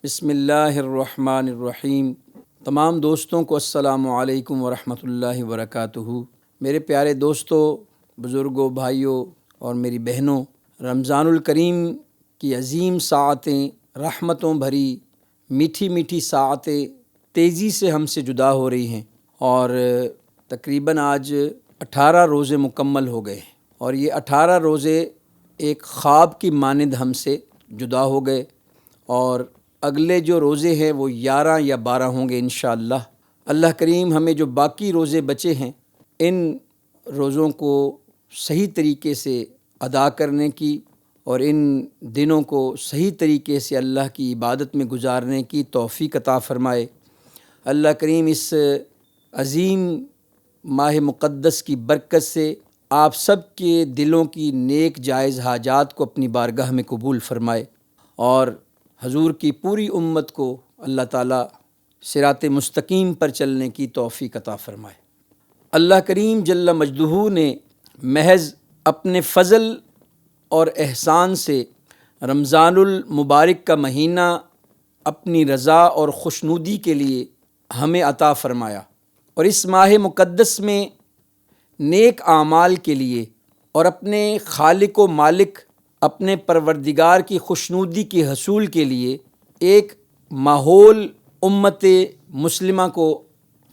بسم اللہ الرحمن الرحیم۔ تمام دوستوں کو السلام علیکم ورحمۃ اللہ وبرکاتہ۔ میرے پیارے دوستوں، بزرگوں، بھائیوں اور میری بہنوں، رمضان الکریم کی عظیم ساعتیں، رحمتوں بھری میٹھی میٹھی ساعتیں تیزی سے ہم سے جدا ہو رہی ہیں، اور تقریباً آج 18 روزے مکمل ہو گئے ہیں، اور یہ 18 روزے ایک خواب کی مانند ہم سے جدا ہو گئے، اور اگلے جو روزے ہیں وہ 11 یا 12 ہوں گے انشاءاللہ۔ اللہ کریم ہمیں جو باقی روزے بچے ہیں ان روزوں کو صحیح طریقے سے ادا کرنے کی اور ان دنوں کو صحیح طریقے سے اللہ کی عبادت میں گزارنے کی توفیق عطا فرمائے۔ اللہ کریم اس عظیم ماہ مقدس کی برکت سے آپ سب کے دلوں کی نیک جائز حاجات کو اپنی بارگاہ میں قبول فرمائے، اور حضور کی پوری امت کو اللہ تعالیٰ صراط مستقیم پر چلنے کی توفیق عطا فرمائے۔ اللہ کریم جل مجدہ نے محض اپنے فضل اور احسان سے رمضان المبارک کا مہینہ اپنی رضا اور خوشنودی کے لیے ہمیں عطا فرمایا، اور اس ماہ مقدس میں نیک اعمال کے لیے اور اپنے خالق و مالک اپنے پروردگار کی خوشنودی کے حصول کے لیے ایک ماحول امت مسلمہ کو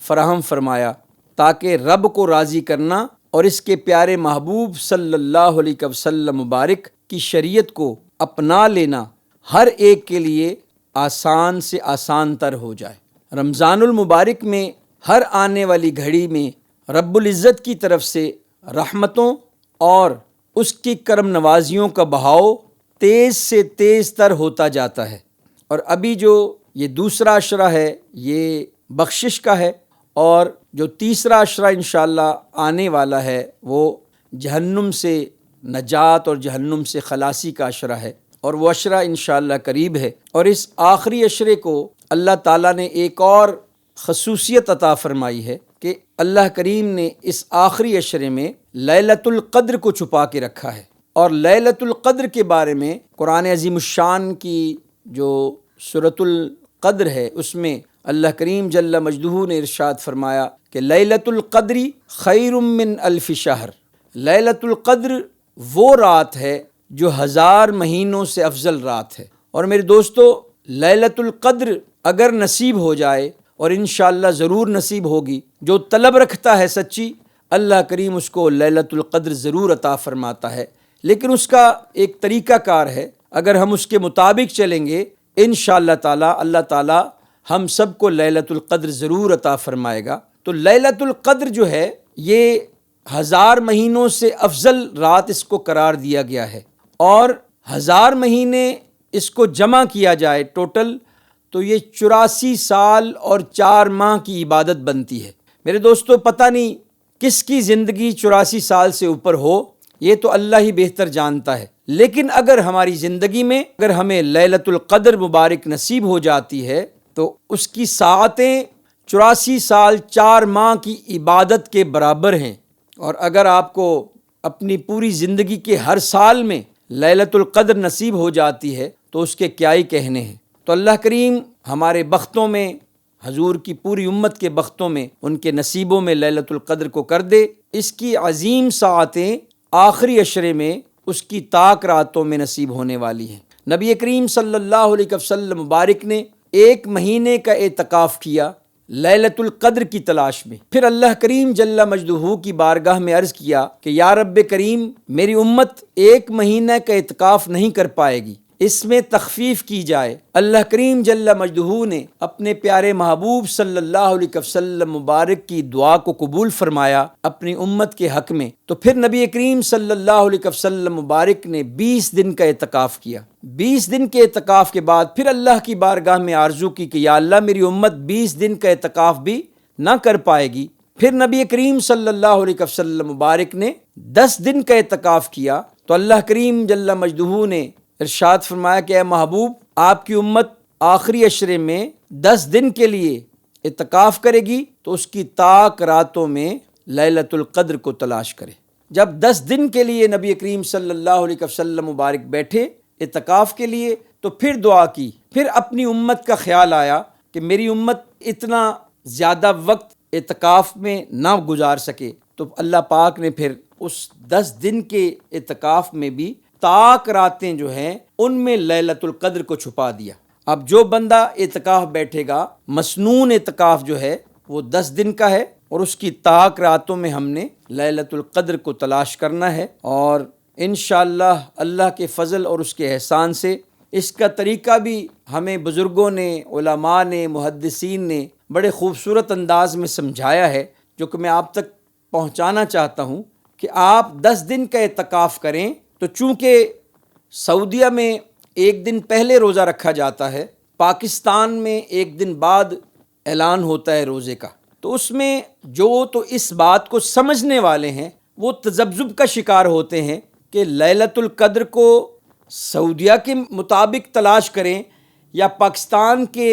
فراہم فرمایا، تاکہ رب کو راضی کرنا اور اس کے پیارے محبوب صلی اللہ علیہ وسلم مبارک کی شریعت کو اپنا لینا ہر ایک کے لیے آسان سے آسان تر ہو جائے۔ رمضان المبارک میں ہر آنے والی گھڑی میں رب العزت کی طرف سے رحمتوں اور اس کی کرم نوازیوں کا بہاؤ تیز سے تیز تر ہوتا جاتا ہے، اور ابھی جو یہ دوسرا عشرہ ہے یہ بخشش کا ہے، اور جو تیسرا عشرہ انشاءاللہ آنے والا ہے وہ جہنم سے نجات اور جہنم سے خلاصی کا عشرہ ہے، اور وہ عشرہ انشاءاللہ قریب ہے۔ اور اس آخری عشرے کو اللہ تعالیٰ نے ایک اور خصوصیت عطا فرمائی ہے کہ اللہ کریم نے اس آخری عشرے میں لیلۃ القدر کو چھپا کے رکھا ہے، اور لیلۃ القدر کے بارے میں قرآن عظیم الشان کی جو سورۃ القدر ہے اس میں اللہ کریم جل مجدہ نے ارشاد فرمایا کہ لیلۃ القدر خیر من الف شہر۔ لیلۃ القدر وہ رات ہے جو 1000 مہینوں سے افضل رات ہے۔ اور میرے دوستو، لیلۃ القدر اگر نصیب ہو جائے، اور انشاءاللہ ضرور نصیب ہوگی، جو طلب رکھتا ہے سچی، اللہ کریم اس کو لیلۃ القدر ضرور عطا فرماتا ہے، لیکن اس کا ایک طریقہ کار ہے۔ اگر ہم اس کے مطابق چلیں گے انشاءاللہ تعالی اللہ تعالی ہم سب کو لیلۃ القدر ضرور عطا فرمائے گا۔ تو لیلۃ القدر جو ہے یہ 1000 مہینوں سے افضل رات اس کو قرار دیا گیا ہے، اور 1000 مہینے اس کو جمع کیا جائے ٹوٹل تو یہ 84 سال اور 4 ماہ کی عبادت بنتی ہے۔ میرے دوستو، پتہ نہیں کس کی زندگی 84 سال سے اوپر ہو، یہ تو اللہ ہی بہتر جانتا ہے، لیکن اگر ہماری زندگی میں اگر ہمیں لیلۃ القدر مبارک نصیب ہو جاتی ہے تو اس کی ساعتیں 84 سال 4 ماہ کی عبادت کے برابر ہیں، اور اگر آپ کو اپنی پوری زندگی کے ہر سال میں لیلۃ القدر نصیب ہو جاتی ہے تو اس کے کیا ہی کہنے ہیں۔ تو اللہ کریم ہمارے بختوں میں، حضور کی پوری امت کے بختوں میں، ان کے نصیبوں میں لیلۃ القدر کو کر دے۔ اس کی عظیم ساعتیں آخری عشرے میں اس کی طاق راتوں میں نصیب ہونے والی ہیں۔ نبی کریم صلی اللہ علیہ وسلم مبارک نے 1 مہینے کا اعتکاف کیا لیلۃ القدر کی تلاش میں، پھر اللہ کریم جل مجدہ کی بارگاہ میں عرض کیا کہ یا رب کریم، میری امت 1 مہینہ کا اعتکاف نہیں کر پائے گی، اس میں تخفیف کی جائے۔ اللہ کریم جل مجدہ نے اپنے پیارے محبوب صلی اللہ علیہ وسلم مبارک کی دعا کو قبول فرمایا اپنی امت کے حق میں، تو پھر نبی کریم صلی اللہ علیہ وسلم مبارک نے 20 دن کا اعتکاف کیا۔ 20 دن کے اعتکاف کے بعد پھر اللہ کی بارگاہ میں آرزو کی کہ یا اللہ، میری امت 20 دن کا اعتکاف بھی نہ کر پائے گی۔ پھر نبی کریم صلی اللہ علیہ وسلم مبارک نے 10 دن کا اعتکاف کیا، تو اللہ کریم جل مجدہ نے ارشاد فرمایا کہ اے محبوب، آپ کی امت آخری عشرے میں 10 دن کے لیے اعتکاف کرے گی تو اس کی طاق راتوں میں لیلۃ القدر کو تلاش کرے۔ جب 10 دن کے لیے نبی کریم صلی اللہ علیہ وسلم مبارک بیٹھے اعتکاف کے لیے، تو پھر دعا کی، پھر اپنی امت کا خیال آیا کہ میری امت اتنا زیادہ وقت اعتکاف میں نہ گزار سکے، تو اللہ پاک نے پھر اس 10 دن کے اعتکاف میں بھی طاق راتیں جو ہیں ان میں لیلۃ القدر کو چھپا دیا۔ اب جو بندہ اعتکاف بیٹھے گا، مسنون اعتکاف جو ہے وہ 10 دن کا ہے، اور اس کی طاق راتوں میں ہم نے لیلۃ القدر کو تلاش کرنا ہے، اور انشاءاللہ اللہ کے فضل اور اس کے احسان سے اس کا طریقہ بھی ہمیں بزرگوں نے، علماء نے، محدثین نے بڑے خوبصورت انداز میں سمجھایا ہے، جو کہ میں آپ تک پہنچانا چاہتا ہوں کہ آپ 10 دن کا اعتکاف کریں۔ تو چونکہ سعودیہ میں 1 دن پہلے روزہ رکھا جاتا ہے، پاکستان میں 1 دن بعد اعلان ہوتا ہے روزے کا، تو اس میں جو تو اس بات کو سمجھنے والے ہیں وہ تذبذب کا شکار ہوتے ہیں کہ لیلۃ القدر کو سعودیہ کے مطابق تلاش کریں یا پاکستان کے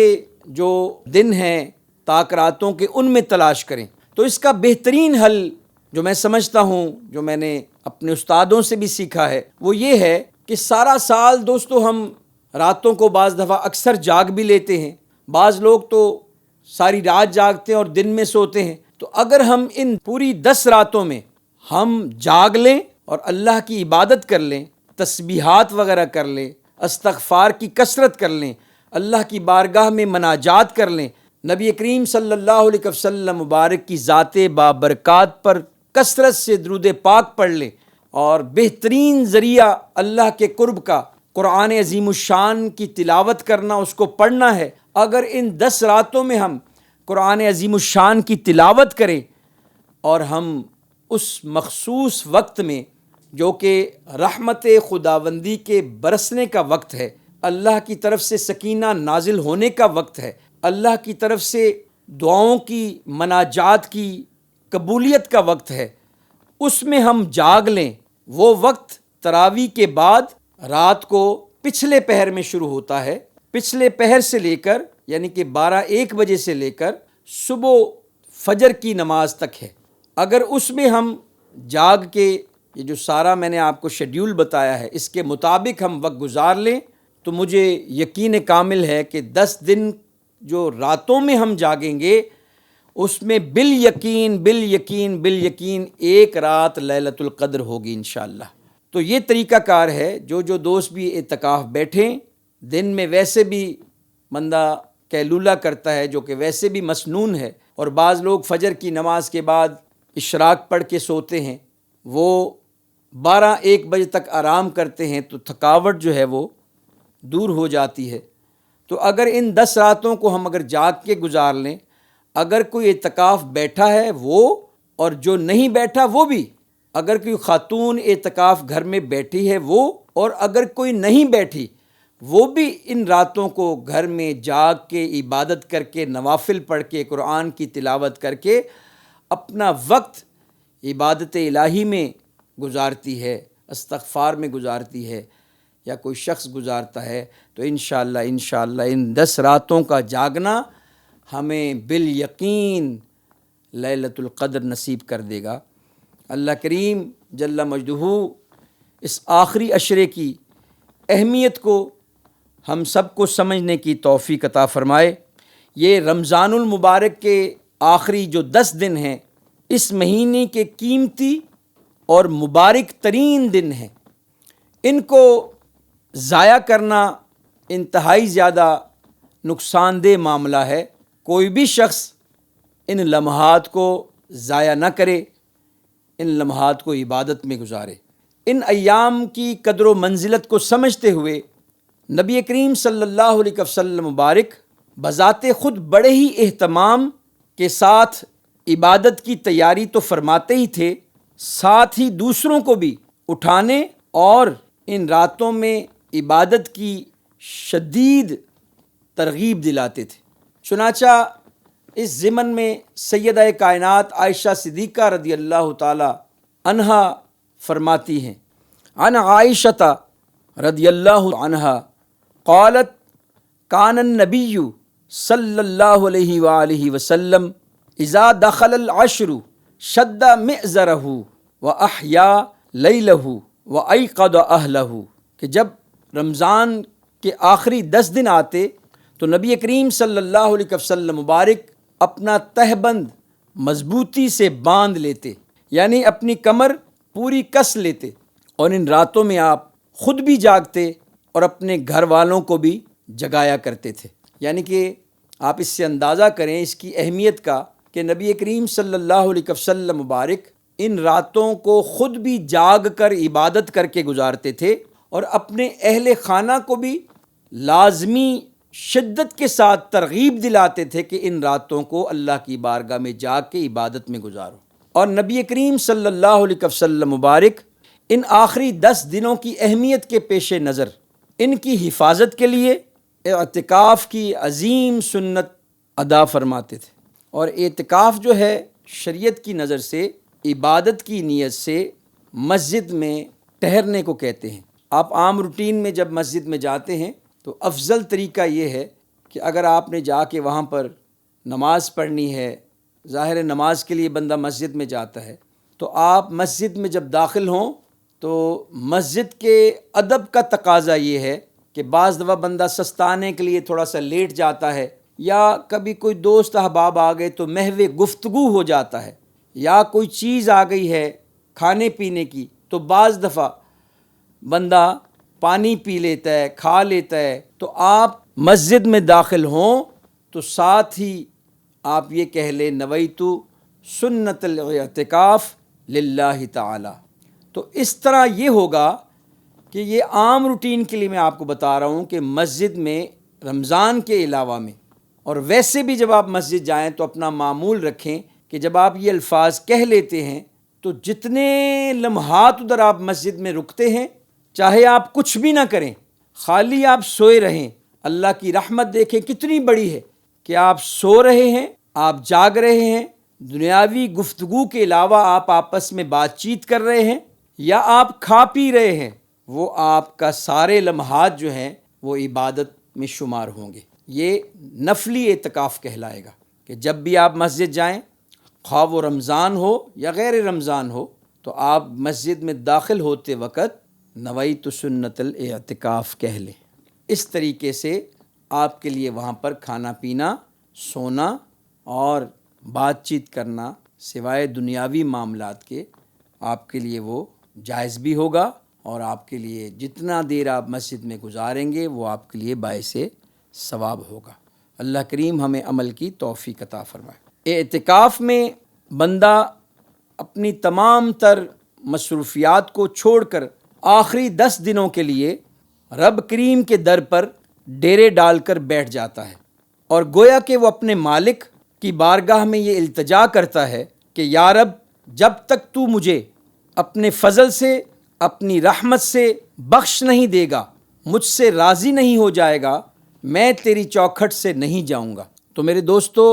جو دن ہیں طاق راتوں کے ان میں تلاش کریں۔ تو اس کا بہترین حل جو میں سمجھتا ہوں، جو میں نے اپنے استادوں سے بھی سیکھا ہے، وہ یہ ہے کہ سارا سال دوستو ہم راتوں کو بعض دفعہ اکثر جاگ بھی لیتے ہیں، بعض لوگ تو ساری رات جاگتے ہیں اور دن میں سوتے ہیں۔ تو اگر ہم ان پوری 10 راتوں میں ہم جاگ لیں اور اللہ کی عبادت کر لیں، تسبیحات وغیرہ کر لیں، استغفار کی کثرت کر لیں، اللہ کی بارگاہ میں مناجات کر لیں، نبی کریم صلی اللہ علیہ وسلم مبارک کی ذات بابرکات پر کثرت سے درود پاک پڑھ لیں، اور بہترین ذریعہ اللہ کے قرب کا قرآن عظیم الشان کی تلاوت کرنا، اس کو پڑھنا ہے۔ اگر ان 10 راتوں میں ہم قرآن عظیم الشان کی تلاوت کریں اور ہم اس مخصوص وقت میں جو کہ رحمت خداوندی کے برسنے کا وقت ہے، اللہ کی طرف سے سکینہ نازل ہونے کا وقت ہے، اللہ کی طرف سے دعاؤں کی مناجات کی قبولیت کا وقت ہے، اس میں ہم جاگ لیں۔ وہ وقت تراویح کے بعد رات کو پچھلے پہر میں شروع ہوتا ہے، پچھلے پہر سے لے کر یعنی کہ 12-1 بجے سے لے کر صبح فجر کی نماز تک ہے۔ اگر اس میں ہم جاگ کے یہ جو سارا میں نے آپ کو شیڈیول بتایا ہے اس کے مطابق ہم وقت گزار لیں، تو مجھے یقین کامل ہے کہ 10 دن جو راتوں میں ہم جاگیں گے اس میں بالیقین ایک رات لیلۃ القدر ہوگی انشاءاللہ۔ تو یہ طریقہ کار ہے، جو دوست بھی اعتکاف بیٹھیں، دن میں ویسے بھی بندہ قیلولہ کرتا ہے جو کہ ویسے بھی مسنون ہے، اور بعض لوگ فجر کی نماز کے بعد اشراق پڑھ کے سوتے ہیں، وہ 12-1 بجے تک آرام کرتے ہیں، تو تھکاوٹ جو ہے وہ دور ہو جاتی ہے۔ تو اگر ان 10 راتوں کو ہم اگر جاگ کے گزار لیں، اگر کوئی اعتکاف بیٹھا ہے وہ، اور جو نہیں بیٹھا وہ بھی، اگر کوئی خاتون اعتکاف گھر میں بیٹھی ہے وہ، اور اگر کوئی نہیں بیٹھی وہ بھی ان راتوں کو گھر میں جاگ کے عبادت کر کے، نوافل پڑھ کے، قرآن کی تلاوت کر کے اپنا وقت عبادت الہی میں گزارتی ہے، استغفار میں گزارتی ہے، یا کوئی شخص گزارتا ہے، تو انشاءاللہ ان 10 راتوں کا جاگنا ہمیں بالیقین لیلۃ القدر نصیب کر دے گا۔ اللہ کریم جل مجدہ اس آخری عشرے کی اہمیت کو ہم سب کو سمجھنے کی توفیق عطا فرمائے۔ یہ رمضان المبارک کے آخری جو 10 دن ہیں، اس مہینے کے قیمتی اور مبارک ترین دن ہیں، ان کو ضائع کرنا انتہائی زیادہ نقصان دہ معاملہ ہے۔ کوئی بھی شخص ان لمحات کو ضائع نہ کرے، ان لمحات کو عبادت میں گزارے۔ ان ایام کی قدر و منزلت کو سمجھتے ہوئے نبی کریم صلی اللہ علیہ وسلم مبارک بذات خود بڑے ہی اہتمام کے ساتھ عبادت کی تیاری تو فرماتے ہی تھے، ساتھ ہی دوسروں کو بھی اٹھانے اور ان راتوں میں عبادت کی شدید ترغیب دلاتے تھے۔ چنانچہ اس ضمن میں سیدہ کائنات عائشہ صدیقہ رضی اللہ تعالی عنہا فرماتی ہیں، عن عائشہ رضی اللہ عنہا قالت کان النبی صلی اللہ علیہ وآلہ وسلم اذا دخل العشر شد مئزرہ واحیا لیلہ وایقظ اہلہ، کہ جب رمضان کہ آخری 10 دن آتے تو نبی کریم صلی اللہ علیہ وسلم مبارک اپنا تہبند مضبوطی سے باندھ لیتے، یعنی اپنی کمر پوری کس لیتے، اور ان راتوں میں آپ خود بھی جاگتے اور اپنے گھر والوں کو بھی جگایا کرتے تھے۔ یعنی کہ آپ اس سے اندازہ کریں اس کی اہمیت کا کہ نبی کریم صلی اللہ علیہ وسلم مبارک ان راتوں کو خود بھی جاگ کر عبادت کر کے گزارتے تھے، اور اپنے اہل خانہ کو بھی لازمی شدت کے ساتھ ترغیب دلاتے تھے کہ ان راتوں کو اللہ کی بارگاہ میں جاگ کے عبادت میں گزارو۔ اور نبی کریم صلی اللہ علیہ وسلم مبارک ان آخری 10 دنوں کی اہمیت کے پیش نظر ان کی حفاظت کے لیے اعتکاف کی عظیم سنت ادا فرماتے تھے۔ اور اعتکاف جو ہے شریعت کی نظر سے عبادت کی نیت سے مسجد میں ٹھہرنے کو کہتے ہیں۔ آپ عام روٹین میں جب مسجد میں جاتے ہیں تو افضل طریقہ یہ ہے کہ اگر آپ نے جا کے وہاں پر نماز پڑھنی ہے، ظاہر نماز کے لیے بندہ مسجد میں جاتا ہے، تو آپ مسجد میں جب داخل ہوں تو مسجد کے ادب کا تقاضا یہ ہے کہ بعض دفعہ بندہ سستانے کے لیے تھوڑا سا لیٹ جاتا ہے، یا کبھی کوئی دوست احباب آ گئے تو محو گفتگو ہو جاتا ہے، یا کوئی چیز آ گئی ہے کھانے پینے کی تو بعض دفعہ بندہ پانی پی لیتا ہے، کھا لیتا ہے۔ تو آپ مسجد میں داخل ہوں تو ساتھ ہی آپ یہ کہہ لیں نویتو سنت الاعتکاف للہ تعالی۔ تو اس طرح یہ ہوگا کہ یہ عام روٹین کے لیے میں آپ کو بتا رہا ہوں کہ مسجد میں رمضان کے علاوہ میں، اور ویسے بھی جب آپ مسجد جائیں تو اپنا معمول رکھیں کہ جب آپ یہ الفاظ کہہ لیتے ہیں تو جتنے لمحات ادھر آپ مسجد میں رکتے ہیں، چاہے آپ کچھ بھی نہ کریں، خالی آپ سوئے رہیں، اللہ کی رحمت دیکھیں کتنی بڑی ہے کہ آپ سو رہے ہیں، آپ جاگ رہے ہیں، دنیاوی گفتگو کے علاوہ آپ آپس میں بات چیت کر رہے ہیں، یا آپ کھا پی رہے ہیں، وہ آپ کا سارے لمحات جو ہیں وہ عبادت میں شمار ہوں گے۔ یہ نفلی اعتکاف کہلائے گا کہ جب بھی آپ مسجد جائیں، خواہ وہ رمضان ہو یا غیر رمضان ہو، تو آپ مسجد میں داخل ہوتے وقت نویت سنت الاعتکاف کہہ لیں۔ اس طریقے سے آپ کے لیے وہاں پر کھانا پینا، سونا اور بات چیت کرنا سوائے دنیاوی معاملات کے آپ کے لیے وہ جائز بھی ہوگا، اور آپ کے لیے جتنا دیر آپ مسجد میں گزاریں گے وہ آپ کے لیے باعث ثواب ہوگا۔ اللہ کریم ہمیں عمل کی توفیق عطا فرمائے۔ اعتکاف میں بندہ اپنی تمام تر مصروفیات کو چھوڑ کر آخری 10 دنوں کے لیے رب کریم کے در پر ڈیرے ڈال کر بیٹھ جاتا ہے، اور گویا کہ وہ اپنے مالک کی بارگاہ میں یہ التجا کرتا ہے کہ یا رب، جب تک تو مجھے اپنے فضل سے، اپنی رحمت سے بخش نہیں دے گا، مجھ سے راضی نہیں ہو جائے گا، میں تیری چوکھٹ سے نہیں جاؤں گا۔ تو میرے دوستو،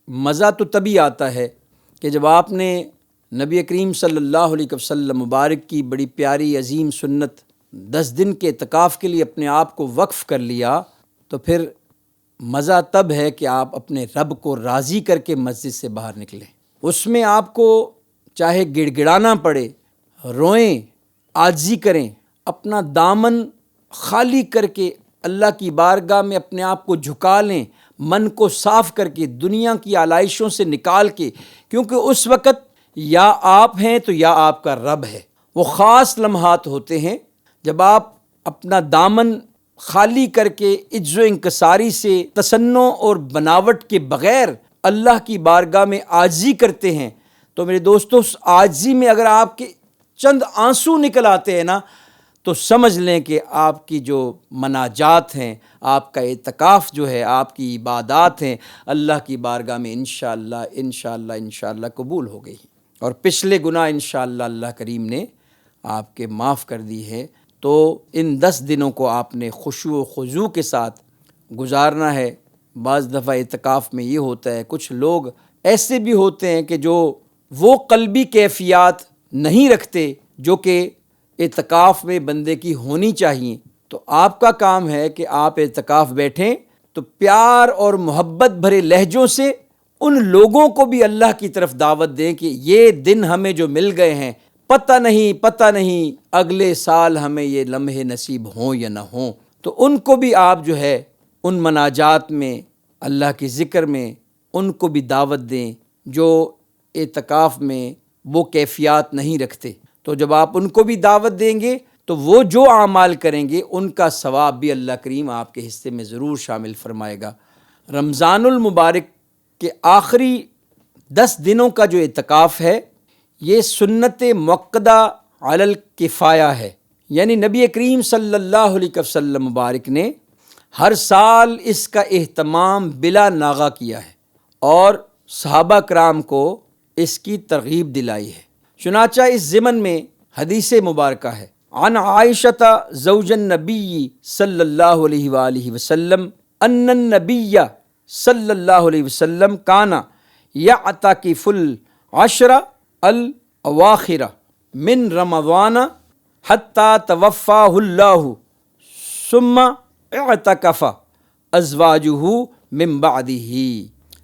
مزہ تو تبھی آتا ہے کہ جب آپ نے نبی کریم صلی اللہ علیہ وسلم مبارک کی بڑی پیاری عظیم سنت 10 دن کے اعتکاف کے لیے اپنے آپ کو وقف کر لیا، تو پھر مزہ تب ہے کہ آپ اپنے رب کو راضی کر کے مسجد سے باہر نکلیں۔ اس میں آپ کو چاہے گڑ گڑانا پڑے، روئیں، عاجزی کریں، اپنا دامن خالی کر کے اللہ کی بارگاہ میں اپنے آپ کو جھکا لیں، من کو صاف کر کے، دنیا کی آلائشوں سے نکال کے، کیونکہ اس وقت یا آپ ہیں تو یا آپ کا رب ہے۔ وہ خاص لمحات ہوتے ہیں جب آپ اپنا دامن خالی کر کے عجز و انکساری سے، تصنع اور بناوٹ کے بغیر اللہ کی بارگاہ میں عاجزی کرتے ہیں۔ تو میرے دوستو، اس عاجزی میں اگر آپ کے چند آنسو نکل آتے ہیں نا، تو سمجھ لیں کہ آپ کی جو مناجات ہیں، آپ کا اعتکاف جو ہے، آپ کی عبادات ہیں، اللہ کی بارگاہ میں انشاءاللہ قبول ہو گئی، اور پچھلے گناہ انشاءاللہ اللہ کریم نے آپ کے معاف کر دی ہے۔ تو ان 10 دنوں کو آپ نے خشوع و خضوع کے ساتھ گزارنا ہے۔ بعض دفعہ اعتکاف میں یہ ہوتا ہے، کچھ لوگ ایسے بھی ہوتے ہیں کہ جو وہ قلبی کیفیات نہیں رکھتے جو کہ اعتکاف میں بندے کی ہونی چاہیے۔ تو آپ کا کام ہے کہ آپ اعتکاف بیٹھیں تو پیار اور محبت بھرے لہجوں سے ان لوگوں کو بھی اللہ کی طرف دعوت دیں کہ یہ دن ہمیں جو مل گئے ہیں، پتہ نہیں اگلے سال ہمیں یہ لمحے نصیب ہوں یا نہ ہوں۔ تو ان کو بھی آپ جو ہے ان مناجات میں، اللہ کے ذکر میں ان کو بھی دعوت دیں جو اعتکاف میں وہ کیفیات نہیں رکھتے۔ تو جب آپ ان کو بھی دعوت دیں گے تو وہ جو اعمال کریں گے ان کا ثواب بھی اللہ کریم آپ کے حصے میں ضرور شامل فرمائے گا۔ رمضان المبارک کے آخری 10 دنوں کا جو اعتکاف ہے یہ سنت مؤکدہ علی الکفایہ ہے، یعنی نبی کریم صلی اللہ علیہ وسلم مبارک نے ہر سال اس کا اہتمام بلا ناغہ کیا ہے اور صحابہ کرام کو اس کی ترغیب دلائی ہے۔ چنانچہ اس ضمن میں حدیث مبارکہ ہے، عن عائشہ زوج النبی صلی اللہ علیہ وآلہ وسلم ان النبی صلی اللہ علیہ وسلم کان یعتکف العشر الاواخر من رمضان حتی توفاہ اللہ ثم اعتکف ازواجہ من بعدہ۔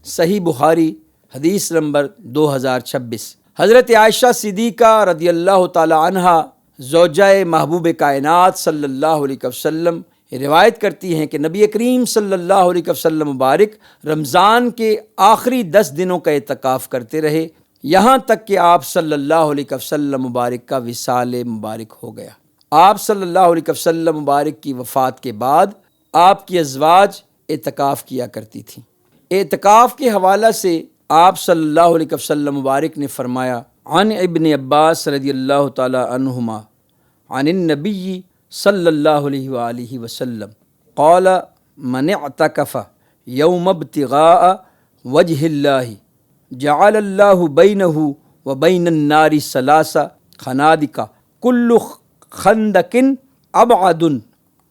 صحیح بخاری حدیث نمبر 2026۔ حضرت عائشہ صدیقہ رضی اللہ تعالی عنہا زوجہ محبوب کائنات صلی اللہ علیہ وسلم روایت کرتی ہیں کہ نبی کریم صلی اللہ علیہ وسلم مبارک رمضان کے آخری 10 دنوں کا اعتکاف کرتے رہے، یہاں تک کہ آپ صلی اللہ علیہ وسلم مبارک کا وصال مبارک ہو گیا۔ آپ صلی اللہ علیہ وسلم مبارک کی وفات کے بعد آپ کی ازواج اعتکاف کیا کرتی تھیں۔ اعتکاف کے حوالہ سے آپ صلی اللہ علیہ وسلم مبارک نے فرمایا، عن ابن عباس رضی اللہ تعالی عنہما عن النبی صلی اللہ علیہ وآلہ وسلم قال من اعتکف یوم ابتغاء وجہ اللہ جعل اللہ بینہ وبین النار 3 خنادق کل خندق ابعد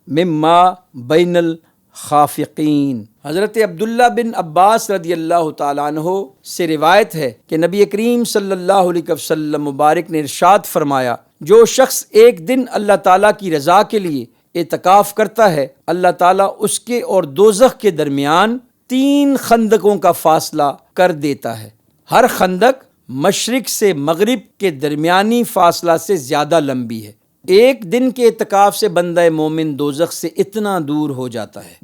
مما بین الخافقین۔ حضرت عبداللہ بن عباس رضی اللہ تعالیٰ عنہ سے روایت ہے کہ نبی کریم صلی اللہ علیہ وسلم مبارک نے ارشاد فرمایا، جو شخص ایک دن اللہ تعالیٰ کی رضا کے لیے اعتکاف کرتا ہے، اللہ تعالیٰ اس کے اور دوزخ کے درمیان 3 خندقوں کا فاصلہ کر دیتا ہے۔ ہر خندق مشرق سے مغرب کے درمیانی فاصلہ سے زیادہ لمبی ہے۔ ایک دن کے اعتکاف سے بندہ مومن دوزخ سے اتنا دور ہو جاتا ہے۔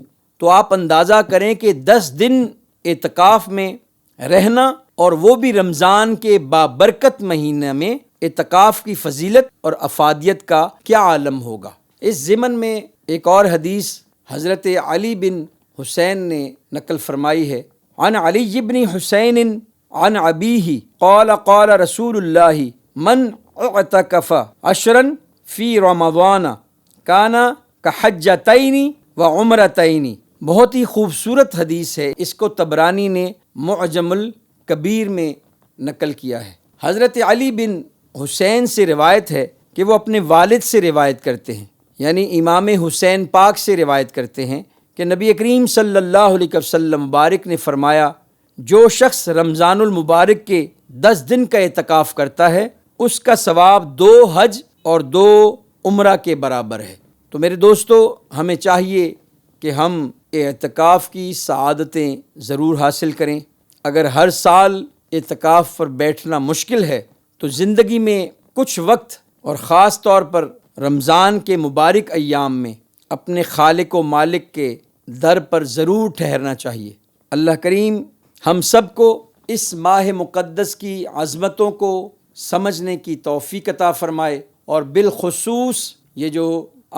تو آپ اندازہ کریں کہ 10 دن اعتکاف میں رہنا اور وہ بھی رمضان کے بابرکت مہینے میں اعتکاف کی فضیلت اور افادیت کا کیا عالم ہوگا۔ اس ضمن میں ایک اور حدیث حضرت علی بن حسین نے نقل فرمائی ہے، عن علی بن حسین عن ابیہ قال قال رسول اللہ من اعتکف 10 فی رمضان کان کحجتین وعمرتین۔ بہت ہی خوبصورت حدیث ہے، اس کو طبرانی نے معجم الکبیر میں نقل کیا ہے۔ حضرت علی بن حسین سے روایت ہے کہ وہ اپنے والد سے روایت کرتے ہیں، یعنی امام حسین پاک سے روایت کرتے ہیں کہ نبی کریم صلی اللہ علیہ وسلم مبارک نے فرمایا، جو شخص رمضان المبارک کے 10 دن کا اعتکاف کرتا ہے اس کا ثواب 2 حج اور 2 عمرہ کے برابر ہے۔ تو میرے دوستو، ہمیں چاہیے کہ ہم اعتکاف کی سعادتیں ضرور حاصل کریں۔ اگر ہر سال اعتکاف پر بیٹھنا مشکل ہے تو زندگی میں کچھ وقت اور خاص طور پر رمضان کے مبارک ایام میں اپنے خالق و مالک کے در پر ضرور ٹھہرنا چاہیے۔ اللہ کریم ہم سب کو اس ماہ مقدس کی عظمتوں کو سمجھنے کی توفیق عطا فرمائے، اور بالخصوص یہ جو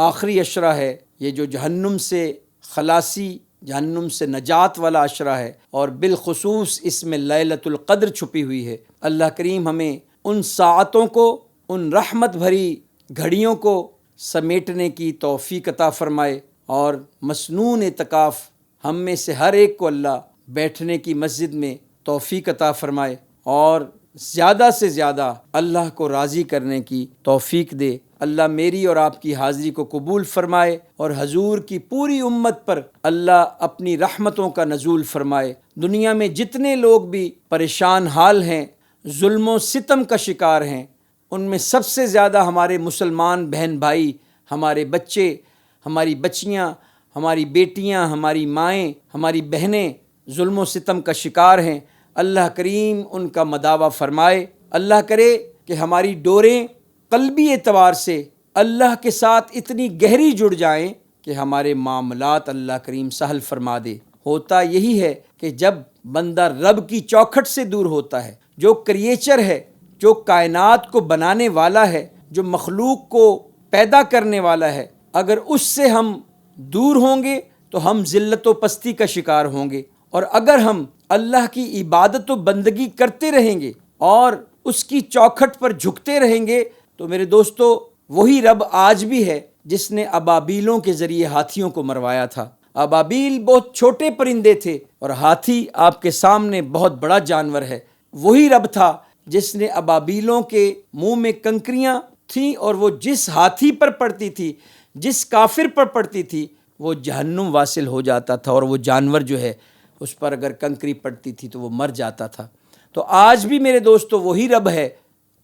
آخری عشرہ ہے، یہ جو جہنم سے خلاصی، جہنم سے نجات والا عشرہ ہے، اور بالخصوص اس میں لیلۃ القدر چھپی ہوئی ہے، اللہ کریم ہمیں ان ساعتوں کو، ان رحمت بھری گھڑیوں کو سمیٹنے کی توفیق عطا فرمائے، اور مسنون اعتکاف ہم میں سے ہر ایک کو اللہ بیٹھنے کی مسجد میں توفیق عطا فرمائے، اور زیادہ سے زیادہ اللہ کو راضی کرنے کی توفیق دے۔ اللہ میری اور آپ کی حاضری کو قبول فرمائے، اور حضور کی پوری امت پر اللہ اپنی رحمتوں کا نزول فرمائے۔ دنیا میں جتنے لوگ بھی پریشان حال ہیں، ظلم و ستم کا شکار ہیں، ان میں سب سے زیادہ ہمارے مسلمان بہن بھائی، ہمارے بچے، ہماری بچیاں، ہماری بیٹیاں، ہماری مائیں، ہماری بہنیں ظلم و ستم کا شکار ہیں۔ اللہ کریم ان کا مداوع فرمائے۔ اللہ کرے کہ ہماری ڈوریں قلبی اعتبار سے اللہ کے ساتھ اتنی گہری جڑ جائیں کہ ہمارے معاملات اللہ کریم سہل فرما دے۔ ہوتا یہی ہے کہ جب بندہ رب کی چوکھٹ سے دور ہوتا ہے، جو کریچر ہے، جو کائنات کو بنانے والا ہے، جو مخلوق کو پیدا کرنے والا ہے، اگر اس سے ہم دور ہوں گے تو ہم ذلت و پستی کا شکار ہوں گے، اور اگر ہم اللہ کی عبادت و بندگی کرتے رہیں گے اور اس کی چوکھٹ پر جھکتے رہیں گے تو میرے دوستو وہی رب آج بھی ہے جس نے ابابیلوں کے ذریعے ہاتھیوں کو مروایا تھا۔ ابابیل بہت چھوٹے پرندے تھے اور ہاتھی آپ کے سامنے بہت بڑا جانور ہے۔ وہی رب تھا جس نے ابابیلوں کے منہ میں کنکریاں تھیں اور وہ جس ہاتھی پر پڑتی تھی، جس کافر پر پڑتی تھی، وہ جہنم واصل ہو جاتا تھا، اور وہ جانور جو ہے اس پر اگر کنکری پڑتی تھی تو وہ مر جاتا تھا۔ تو آج بھی میرے دوستو وہی رب ہے،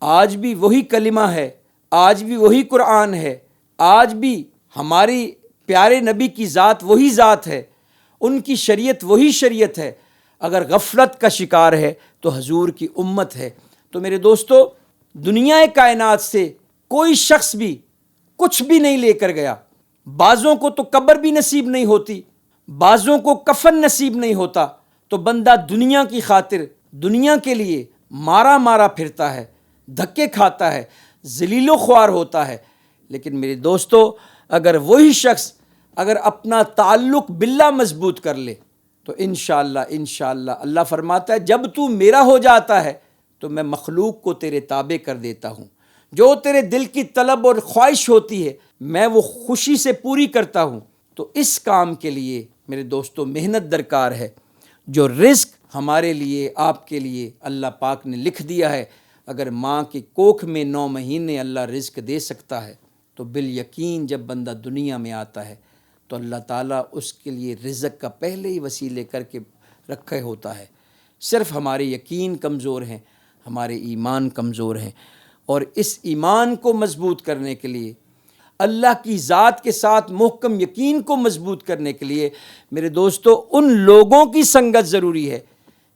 آج بھی وہی کلمہ ہے، آج بھی وہی قرآن ہے، آج بھی ہماری پیارے نبی کی ذات وہی ذات ہے، ان کی شریعت وہی شریعت ہے۔ اگر غفلت کا شکار ہے تو حضور کی امت ہے۔ تو میرے دوستو دنیا کائنات سے کوئی شخص بھی کچھ بھی نہیں لے کر گیا۔ بعضوں کو تو قبر بھی نصیب نہیں ہوتی، بعضوں کو کفن نصیب نہیں ہوتا، تو بندہ دنیا کی خاطر، دنیا کے لیے مارا مارا پھرتا ہے، دھکے کھاتا ہے، ذلیل و خوار ہوتا ہے۔ لیکن میرے دوستو اگر وہی شخص اگر اپنا تعلق باللہ مضبوط کر لے تو انشاءاللہ اللہ فرماتا ہے جب تو میرا ہو جاتا ہے تو میں مخلوق کو تیرے تابع کر دیتا ہوں، جو تیرے دل کی طلب اور خواہش ہوتی ہے میں وہ خوشی سے پوری کرتا ہوں۔ تو اس کام کے لیے میرے دوستو محنت درکار ہے۔ جو رزق ہمارے لیے، آپ کے لیے اللہ پاک نے لکھ دیا ہے، اگر ماں کی کوکھ میں 9 مہینے اللہ رزق دے سکتا ہے تو بالیقین جب بندہ دنیا میں آتا ہے تو اللہ تعالیٰ اس کے لیے رزق کا پہلے ہی وسیلے کر کے رکھے ہوتا ہے۔ صرف ہمارے یقین کمزور ہیں، ہمارے ایمان کمزور ہیں، اور اس ایمان کو مضبوط کرنے کے لیے، اللہ کی ذات کے ساتھ محکم یقین کو مضبوط کرنے کے لیے میرے دوستو ان لوگوں کی سنگت ضروری ہے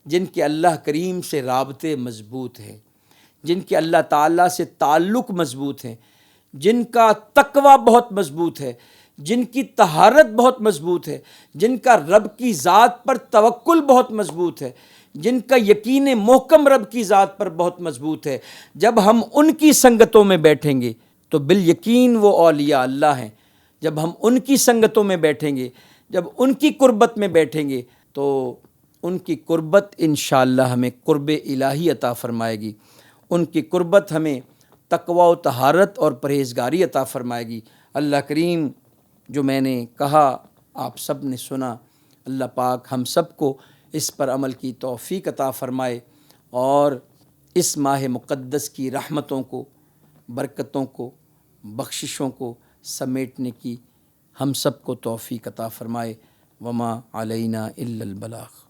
جن کے اللہ کریم سے رابطے مضبوط ہیں، جن کے اللہ تعالیٰ سے تعلق مضبوط ہیں، جن کا تقوی بہت مضبوط ہے، جن کی طہارت بہت مضبوط ہے، جن کا رب کی ذات پر توکل بہت مضبوط ہے، جن کا یقین محکم رب کی ذات پر بہت مضبوط ہے۔ جب ہم ان کی سنگتوں میں بیٹھیں گے تو بالیقین وہ اولیاء اللہ ہیں۔ جب ہم ان کی سنگتوں میں بیٹھیں گے، جب ان کی قربت میں بیٹھیں گے تو ان کی قربت انشاءاللہ ہمیں قرب الہی عطا فرمائے گی، ان کی قربت ہمیں تقوی و طہارت اور پرہیزگاری عطا فرمائے گی۔ اللہ کریم جو میں نے کہا آپ سب نے سنا، اللہ پاک ہم سب کو اس پر عمل کی توفیق عطا فرمائے، اور اس ماہ مقدس کی رحمتوں کو، برکتوں کو، بخششوں کو سمیٹنے کی ہم سب کو توفیق عطا فرمائے۔ وما علینا الا البلاغ۔